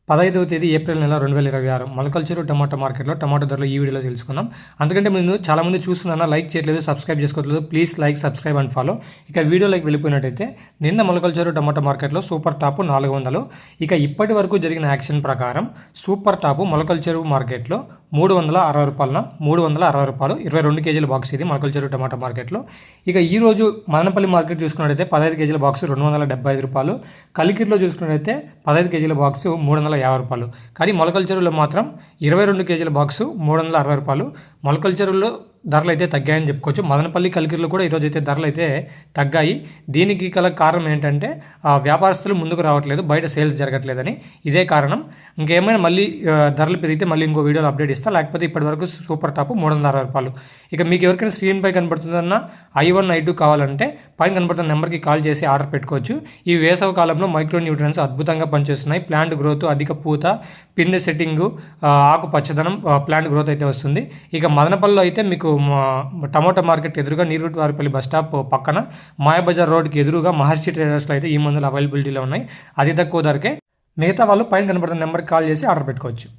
15వ తేదీ ఏప్రిల్ నెల 2026 మొలకల్చెరు టమాటా మార్కెట్లో టమాటా ధరలు ఈ వీడియోలో తెలుసుకుందాం. అందుకంటే ముందు చాలామంది చూస్తున్నాను, లైక్ చేయట్లేదు, సబ్స్క్రైబ్ చేసుకోవట్లేదు. Please like, subscribe and follow. ఇక వీడియోలోకి వెళ్ళిపోయినట్టయితే నిన్న మొలకల్చెరు టమాటా మార్కెట్లో సూపర్ టాప్ 400. ఇక ఇప్పటి వరకు జరిగిన యాక్షన్ ప్రకారం సూపర్ టాప్ మొలకల్చెరు మార్కెట్లో 360 రూపాయల 360 రూపాయలు 22 కేజీల బాక్స్ ఇది మొలకల్చెరు టమాటా మార్కెట్లో. ఇక ఈరోజు మదనపల్లి మార్కెట్ చూసుకున్నట్టయితే 15 కేజీల బాక్స్ 275 రూపాయలు, కలికిరిలో చూసుకున్నట్టయితే 15 కేజీల బాక్స్ 350 రూపాయలు. కానీ మొలకల్చెరులో మాత్రం 22 కేజీల బాక్సు 360 రూపాయలు. మొలకల్చెరులో ధరలు అయితే తగ్గాయని చెప్పుకోవచ్చు. మదనపల్లి, కలికిరిలో కూడా ఈరోజు అయితే ధరలు అయితే తగ్గాయి. దీనికి గల కారణం ఏంటంటే వ్యాపారస్తులు ముందుకు రావట్లేదు, బయట సేల్స్ జరగట్లేదని. ఇదే కారణం. ఇంకేమైనా మళ్ళీ ధరలు పెరిగితే మళ్ళీ ఇంకో వీడియోలో అప్డేట్ ఇస్తా. లేకపోతే ఇప్పటివరకు సూపర్ టాప్ 360 రూపాయలు. ఇక మీకు ఎవరికైనా స్క్రీన్ పై కనబడుతుందన్న I1, I2 కావాలంటే పైన కనబడుతున్న నెంబర్కి కాల్ చేసి ఆర్డర్ పెట్టుకోవచ్చు. ఈ వేసవ కాలంలో మైక్రో న్యూట్రియన్స్ అద్భుతంగా పనిచేస్తున్నాయి. ప్లాంట్ గ్రోత్, అధిక పూత, పిందె సెట్టింగు, ఆకు పచ్చదనం, ప్లాంట్ గ్రోత్ అయితే వస్తుంది. ఇక మదనపల్లిలో అయితే మీకు టమాటా మార్కెట్ ఎదురుగా నీరువారిపల్లి బస్ స్టాప్ పక్కన మాయాబజార్ రోడ్కి ఎదురుగా మహర్షి ట్రేడర్స్లో అయితే ఈ మందులు అవైలబిలిటీలో ఉన్నాయి. అతి తక్కువ ధరకే. మిగతా వాళ్ళు పైన కనబడుతున్న నెంబర్కి కాల్ చేసి ఆర్డర్ పెట్టుకోవచ్చు.